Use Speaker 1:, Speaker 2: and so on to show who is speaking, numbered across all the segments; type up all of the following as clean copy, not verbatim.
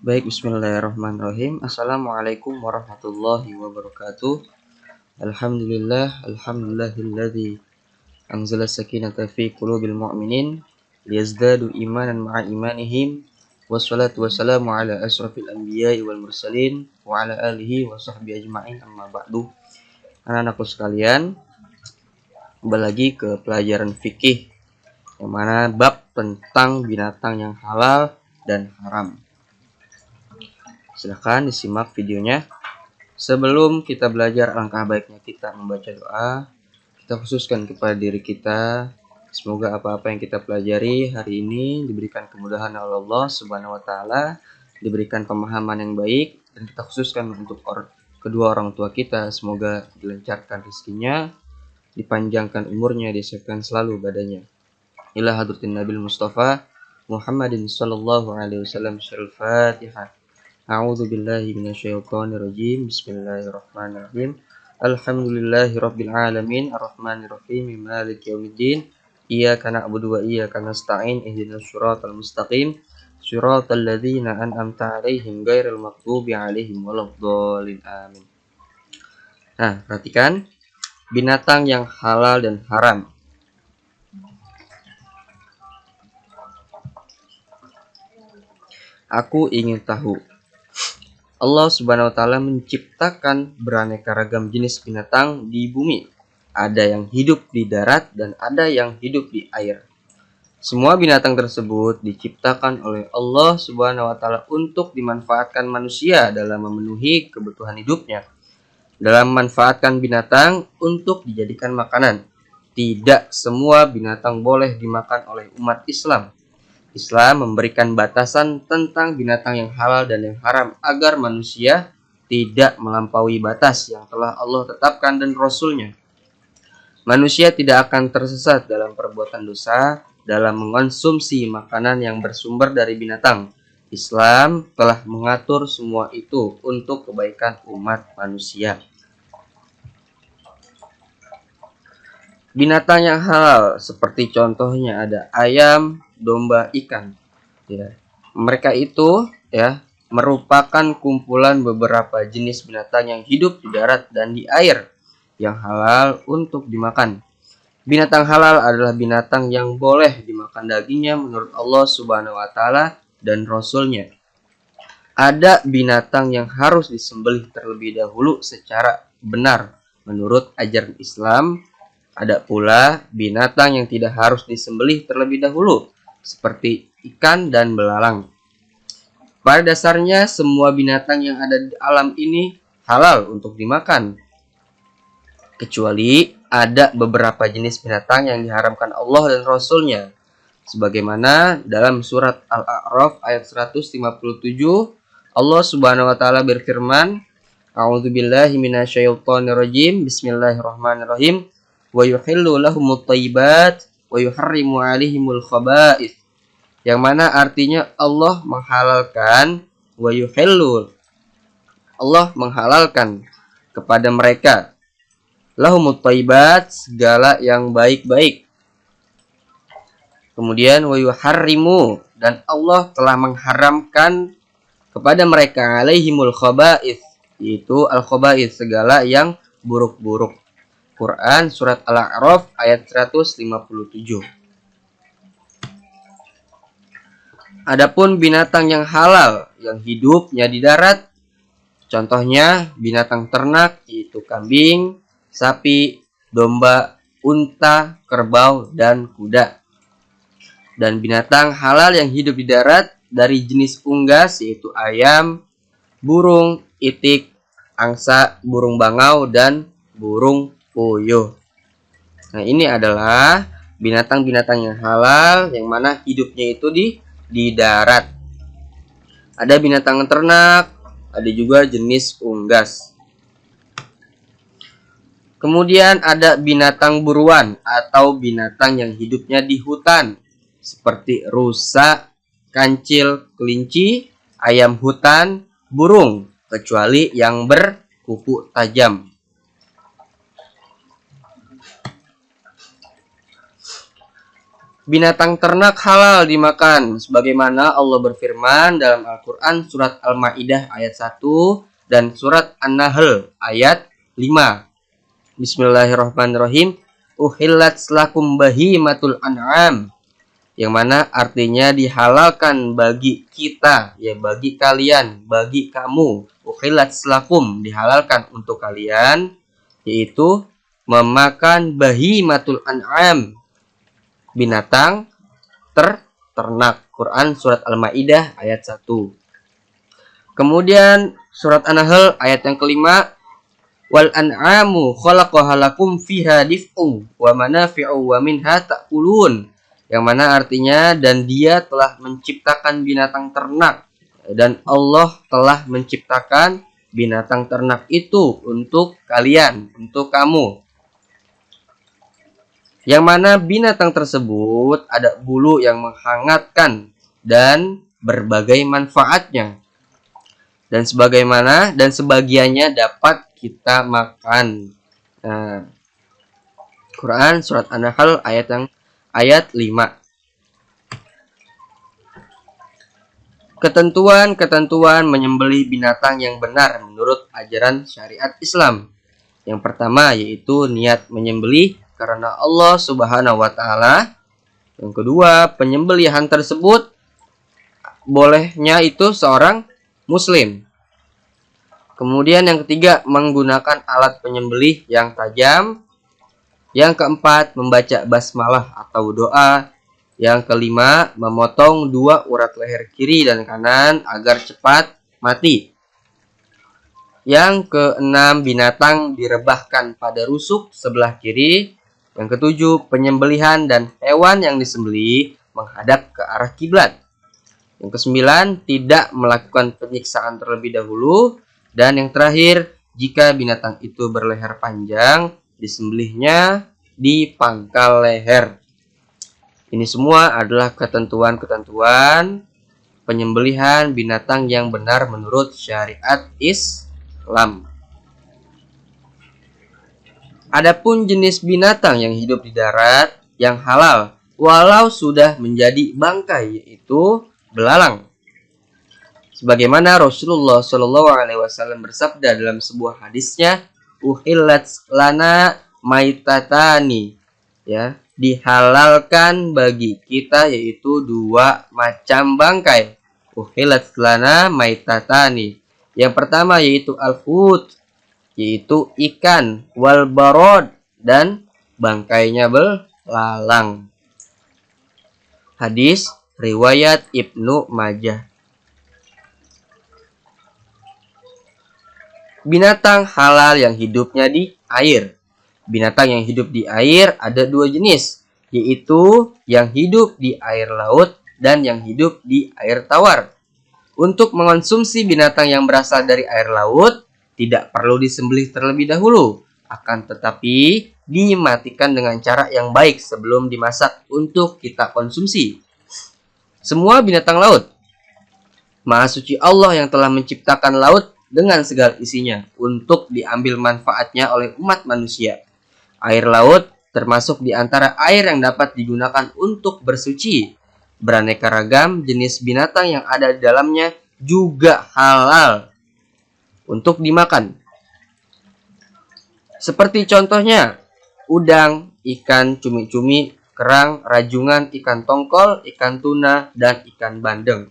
Speaker 1: Baik, bismillahirrahmanirrahim. Assalamualaikum warahmatullahi wabarakatuh. Alhamdulillahilladzi anzala sakinata fi qulubil mu'minin liyazdadu imanan ma'a imanihim. Wassalatu wassalamu ala asrafil anbiya'i wal mursalin wa ala alihi wa sahbihi ajma'in, amma ba'du. Anak-anakku sekalian, kembali lagi ke pelajaran fikih yang mana bab tentang binatang yang halal dan haram. Silahkan disimak videonya. Sebelum kita belajar, alangkah baiknya kita membaca doa. Kita khususkan kepada diri kita. Semoga apa-apa yang kita pelajari hari ini diberikan kemudahan oleh Allah Subhanahu wa Ta'ala, diberikan pemahaman yang baik, dan kita khususkan untuk kedua orang tua kita. Semoga dilancarkan rezekinya, dipanjangkan umurnya, disehatkan selalu badannya. Ila hadratin Nabil Mustafa Muhammadin sallallahu alaihi wasallam. Syarul Fatihah. A'udzu billahi minasyaitonir rajim. Bismillahirrahmanirrahim. Alhamdulillahirabbil alamin, arrahmanir rahim, maliki yaumiddin. Iyyaka na'budu wa iyyaka nasta'in. Ihdinas siratal mustaqim. Siratal ladzina an'amta 'alaihim ghairil maghdubi 'alaihim waladdallin. Amin. Nah, perhatikan binatang yang halal dan haram. Aku ingin tahu. Allah Subhanahu wa Ta'ala menciptakan beraneka ragam jenis binatang di bumi. Ada yang hidup di darat dan ada yang hidup di air. Semua binatang tersebut diciptakan oleh Allah Subhanahu wa Ta'ala untuk dimanfaatkan manusia dalam memenuhi kebutuhan hidupnya. Dalam memanfaatkan binatang untuk dijadikan makanan. Tidak semua binatang boleh dimakan oleh umat Islam. Islam memberikan batasan tentang binatang yang halal dan yang haram agar manusia tidak melampaui batas yang telah Allah tetapkan dan Rasul-Nya. Manusia tidak akan tersesat dalam perbuatan dosa dalam mengonsumsi makanan yang bersumber dari binatang. Islam telah mengatur semua itu untuk kebaikan umat manusia. Binatang yang halal seperti contohnya ada ayam, domba, ikan. Ya. Mereka itu merupakan kumpulan beberapa jenis binatang yang hidup di darat dan di air yang halal untuk dimakan. Binatang halal adalah binatang yang boleh dimakan dagingnya menurut Allah Subhanahu wa Ta'ala dan Rasul-Nya. Ada binatang yang harus disembelih terlebih dahulu secara benar menurut ajaran Islam. Ada pula binatang yang tidak harus disembelih terlebih dahulu, seperti ikan dan belalang. Pada dasarnya, semua binatang yang ada di alam ini halal untuk dimakan. Kecuali ada beberapa jenis binatang yang diharamkan Allah dan Rasul-Nya. Sebagaimana dalam surat Al-A'raf ayat 157, Allah Subhanahu wa Ta'ala berfirman, A'udzubillahi minasyaitonirrajim. Bismillahirrahmanirrahim. Wa yuhillu lahumut thayyibat wa yuharrimu 'alaihimul khaba'ith. Yang mana artinya Allah menghalalkan wa yuhillu. Allah menghalalkan kepada mereka lahumut thayyibat, segala yang baik-baik. Kemudian wa yuharrimu, dan Allah telah mengharamkan kepada mereka 'alaihimul khaba'ith, yaitu al-khaba'ith, segala yang buruk-buruk. Quran surat Al-A'raf ayat 157. Adapun binatang yang halal yang hidupnya di darat, contohnya binatang ternak yaitu kambing, sapi, domba, unta, kerbau, dan kuda. Dan binatang halal yang hidup di darat dari jenis unggas yaitu ayam, burung, itik, angsa, burung bangau, dan burung puyuh. Nah, ini adalah binatang-binatang yang halal yang mana hidupnya itu di darat. Ada binatang ternak, ada juga jenis unggas. Kemudian ada binatang buruan atau binatang yang hidupnya di hutan seperti rusa, kancil, kelinci, ayam hutan, burung, kecuali yang berkuku tajam. binatang ternak halal dimakan sebagaimana Allah berfirman dalam Al-Qur'an surat Al-Maidah ayat 1 dan surat An-Nahl ayat 5. Bismillahirrahmanirrahim. Uhillat lakum bahimatul an'am, yang mana artinya dihalalkan bagi kita, ya bagi kalian, bagi kamu. Uhillat lakum, dihalalkan untuk kalian, yaitu memakan bahimatul an'am, binatang ternak. Quran surat Al-Maidah ayat 1. Kemudian surat An-Nahl ayat yang kelima, wal an'amu khalaqaha lakum fiha dif'u wa manafi'u wa minha ta'kulun, yang mana artinya dan dia telah menciptakan binatang ternak, dan Allah telah menciptakan binatang ternak itu untuk kalian, untuk kamu, yang mana binatang tersebut ada bulu yang menghangatkan dan berbagai manfaatnya, dan sebagaimana dan sebagiannya dapat kita makan. Nah, Quran surat An-Nahl ayat 5. Ketentuan-ketentuan menyembelih binatang yang benar menurut ajaran syariat Islam. Yang pertama yaitu niat menyembelih karena Allah Subhanahu wa taala. Yang kedua, penyembelihan tersebut bolehnya itu seorang muslim. Kemudian yang ketiga, menggunakan alat penyembelih yang tajam. Yang keempat, membaca basmalah atau doa. Yang kelima, memotong 2 urat leher kiri dan kanan agar cepat mati. Yang keenam, binatang direbahkan pada rusuk sebelah kiri. Yang ketujuh, penyembelihan dan hewan yang disembelih menghadap ke arah kiblat. Yang kesembilan, tidak melakukan penyiksaan terlebih dahulu. Dan yang terakhir, jika binatang itu berleher panjang, disembelihnya di pangkal leher. Ini semua adalah ketentuan-ketentuan penyembelihan binatang yang benar menurut syariat Islam. Adapun jenis binatang yang hidup di darat yang halal walau sudah menjadi bangkai, yaitu belalang. Sebagaimana Rasulullah Shallallahu Alaihi Wasallam bersabda dalam sebuah hadisnya, uhillat lana maitatani, ya, dihalalkan bagi kita yaitu 2 macam bangkai. Uhillat lana maitatani. Yang pertama yaitu al-hut, yaitu ikan, wal barod, dan bangkainya belalang. Hadis riwayat Ibnu Majah. Binatang halal yang hidupnya di air. Binatang yang hidup di air ada 2 jenis, yaitu yang hidup di air laut dan yang hidup di air tawar. Untuk mengonsumsi binatang yang berasal dari air laut, tidak perlu disembelih terlebih dahulu, akan tetapi dimatikan dengan cara yang baik sebelum dimasak untuk kita konsumsi. Semua binatang laut, Maha Suci Allah yang telah menciptakan laut dengan segala isinya untuk diambil manfaatnya oleh umat manusia. Air laut termasuk di antara air yang dapat digunakan untuk bersuci. Beraneka ragam jenis binatang yang ada di dalamnya juga halal untuk dimakan. Seperti contohnya, udang, ikan cumi-cumi, kerang, rajungan, ikan tongkol, ikan tuna, dan ikan bandeng.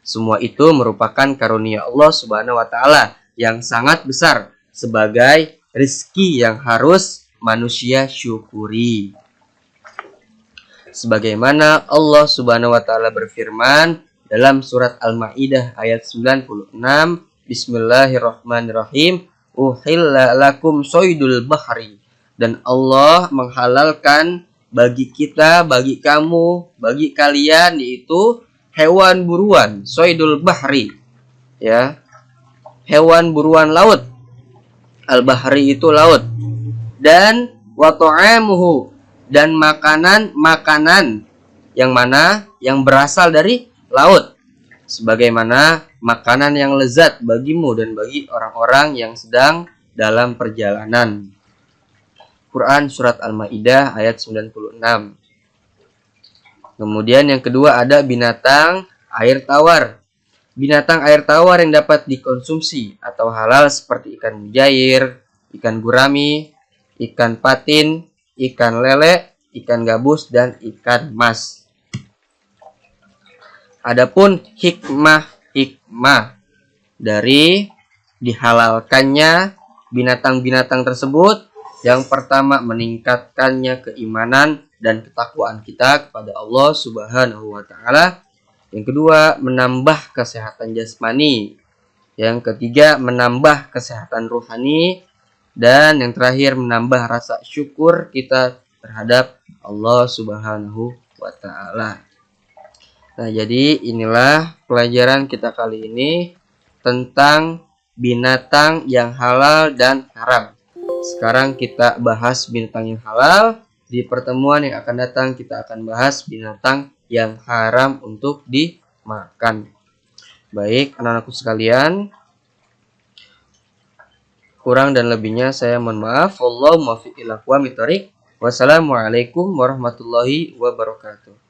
Speaker 1: Semua itu merupakan karunia Allah Subhanahu wa taala yang sangat besar sebagai rezeki yang harus manusia syukuri. Sebagaimana Allah Subhanahu wa taala berfirman dalam surat Al-Maidah ayat 96, Bismillahirrahmanirrahim. Uhilla lakum soydul bahri. Dan Allah menghalalkan bagi kita, bagi kamu, bagi kalian, yaitu hewan buruan, soydul bahri, ya, hewan buruan laut. Al-bahri itu laut. Dan wa ta'amuhu, dan makanan yang mana yang berasal dari laut, sebagaimana makanan yang lezat bagimu dan bagi orang-orang yang sedang dalam perjalanan. Quran surat Al-Maidah ayat 96. Kemudian yang kedua ada binatang air tawar. Binatang air tawar yang dapat dikonsumsi atau halal seperti ikan mujair, ikan gurami, ikan patin, ikan lele, ikan gabus, dan ikan mas. Adapun hikmah dari dihalalkannya binatang-binatang tersebut, yang pertama meningkatkannya keimanan dan ketakwaan kita kepada Allah Subhanahu wa taala. Yang kedua, menambah kesehatan jasmani. Yang ketiga, menambah kesehatan rohani. Dan yang terakhir, menambah rasa syukur kita terhadap Allah Subhanahu wa taala. Nah, jadi inilah pelajaran kita kali ini tentang binatang yang halal dan haram. Sekarang kita bahas binatang yang halal. Di pertemuan yang akan datang kita akan bahas binatang yang haram untuk dimakan. Baik, anak-anakku sekalian, kurang dan lebihnya saya mohon maaf. Wallahu muwaffiq ila aqwamit thoriq. Wassalamualaikum warahmatullahi wabarakatuh.